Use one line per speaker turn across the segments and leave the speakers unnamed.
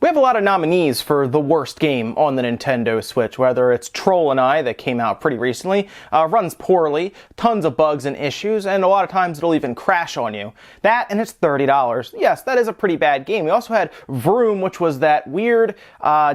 We have a lot of nominees for the worst game on the Nintendo Switch, whether it's Troll and I, that came out pretty recently, runs poorly, tons of bugs and issues, and a lot of times it'll even crash on you. That, and it's $30. Yes, that is a pretty bad game. We also had Vroom, which was that weird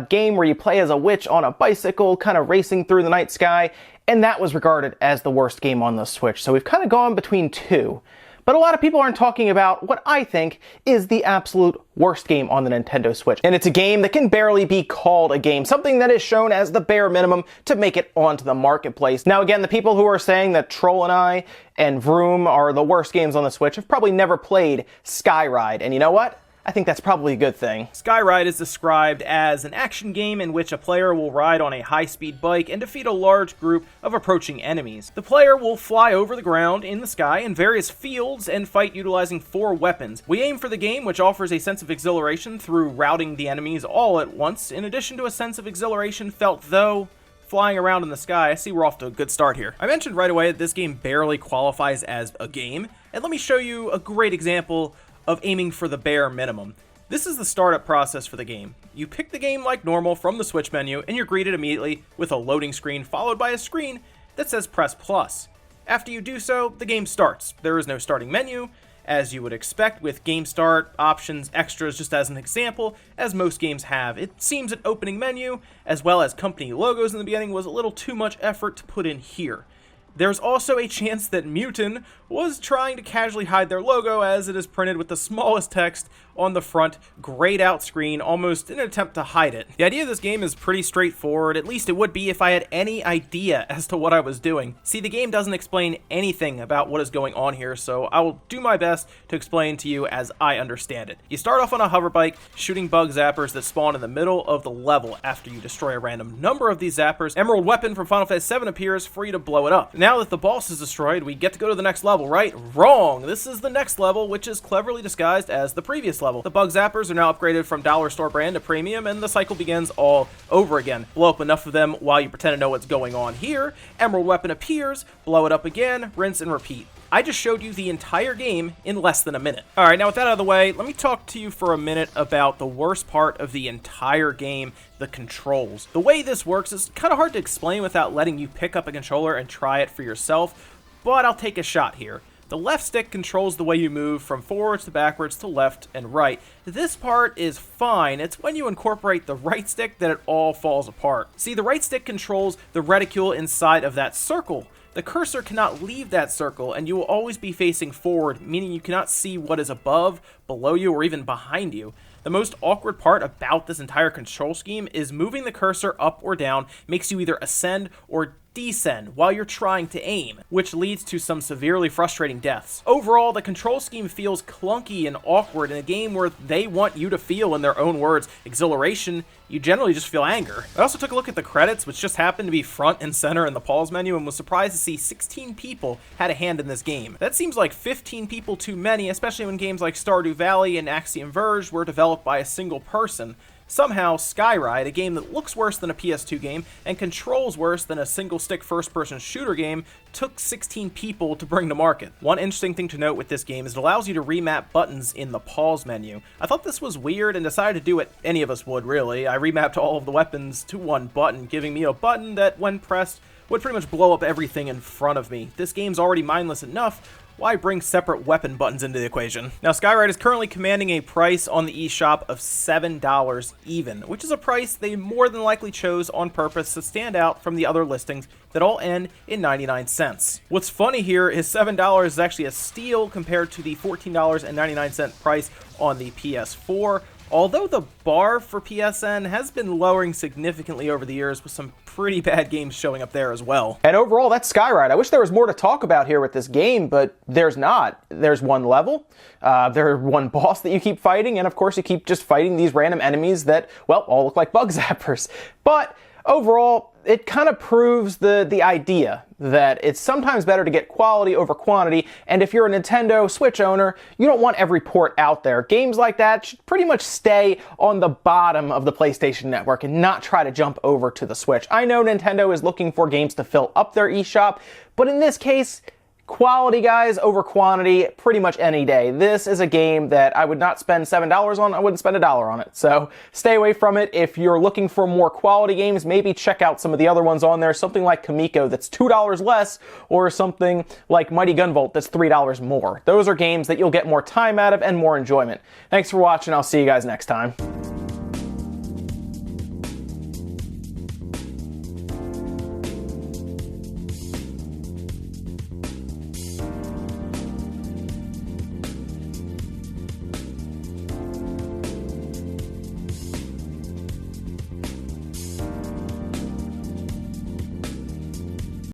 game where you play as a witch on a bicycle, kind of racing through the night sky, and that was regarded as the worst game on the Switch. So we've kind of gone between two. But a lot of people aren't talking about what I think is the absolute worst game on the Nintendo Switch. And it's a game that can barely be called a game, something that is shown as the bare minimum to make it onto the marketplace. Now again, the people who are saying that Troll and I and Vroom are the worst games on the Switch have probably never played Skyride. And you know what? I think that's probably a good thing.
Skyride is described as an action game in which a player will ride on a high-speed bike and defeat a large group of approaching enemies. The player will fly over the ground in the sky in various fields and fight utilizing 4 weapons. We aim for the game, which offers a sense of exhilaration through routing the enemies all at once, in addition to a sense of exhilaration felt though flying around in the sky. I see we're off to a good start here. I mentioned right away that this game barely qualifies as a game, and let me show you a great example of aiming for the bare minimum. This is the startup process for the game. You pick the game like normal from the Switch menu, and you're greeted immediately with a loading screen followed by a screen that says press plus. After you do so, the game starts. There is no starting menu, as you would expect with game start, options, extras, just as an example, as most games have. It seems an opening menu, as well as company logos in the beginning, was a little too much effort to put in here. There's also a chance that Mutin was trying to casually hide their logo, as it is printed with the smallest text on the front, grayed out screen, almost in an attempt to hide it. The idea of this game is pretty straightforward, at least it would be if I had any idea as to what I was doing. See, the game doesn't explain anything about what is going on here, so I will do my best to explain to you as I understand it. You start off on a hover bike, shooting bug zappers that spawn in the middle of the level. After you destroy a random number of these zappers, Emerald Weapon from Final Fantasy VII appears for you to blow it up. Now that the boss is destroyed, we get to go to the next level, right? Wrong! This is the next level, which is cleverly disguised as the previous level. The bug zappers are now upgraded from dollar store brand to premium, and the cycle begins all over again. Blow up enough of them while you pretend to know what's going on here. Emerald Weapon appears, blow it up again, rinse and repeat. I just showed you the entire game in less than a minute. Alright, now with that out of the way, let me talk to you for a minute about the worst part of the entire game, the controls. The way this works is kind of hard to explain without letting you pick up a controller and try it for yourself, but I'll take a shot here. The left stick controls the way you move from forwards to backwards to left and right. This part is fine. It's when you incorporate the right stick that it all falls apart. See, the right stick controls the reticule inside of that circle. The cursor cannot leave that circle, and you will always be facing forward, meaning you cannot see what is above, below you, or even behind you. The most awkward part about this entire control scheme is moving the cursor up or down makes you either ascend or descend while you're trying to aim, which leads to some severely frustrating deaths. Overall, the control scheme feels clunky and awkward in a game where they want you to feel, in their own words, exhilaration. You generally just feel anger. I also took a look at the credits, which just happened to be front and center in the pause menu, and was surprised to see 16 people had a hand in this game. That seems like 15 people too many, especially when games like Stardew Valley and Axiom Verge were developed by a single person. Somehow, Skyride, a game that looks worse than a PS2 game and controls worse than a single-stick first-person shooter game, took 16 people to bring to market. One interesting thing to note with this game is it allows you to remap buttons in the pause menu. I thought this was weird and decided to do what any of us would, really. I remapped all of the weapons to one button, giving me a button that, when pressed, would pretty much blow up everything in front of me. This game's already mindless enough. Why bring separate weapon buttons into the equation? Now, Skyride is currently commanding a price on the eShop of $7 even, which is a price they more than likely chose on purpose to stand out from the other listings that all end in 99 cents. What's funny here is $7 is actually a steal compared to the $14.99 price on the PS4, although the bar for PSN has been lowering significantly over the years, with some pretty bad games showing up there as well.
And overall, that's Skyride. I wish there was more to talk about here with this game, but there's not. There's one level, there's one boss that you keep fighting, and of course you keep just fighting these random enemies that, well, all look like bug zappers. But overall, it kind of proves the idea that it's sometimes better to get quality over quantity, and if you're a Nintendo Switch owner, you don't want every port out there. Games like that should pretty much stay on the bottom of the PlayStation Network and not try to jump over to the Switch. I know Nintendo is looking for games to fill up their eShop, but in this case, Quality, guys, over quantity pretty much any day. This is a game that I would not spend $7 on. I wouldn't spend $1 on it. So stay away from it. If you're looking for more quality games, maybe check out some of the other ones on there. Something like Kamiko that's $2 less, or something like Mighty Gunvolt that's $3 more. Those are games that you'll get more time out of and more enjoyment. Thanks for watching. I'll see you guys next time.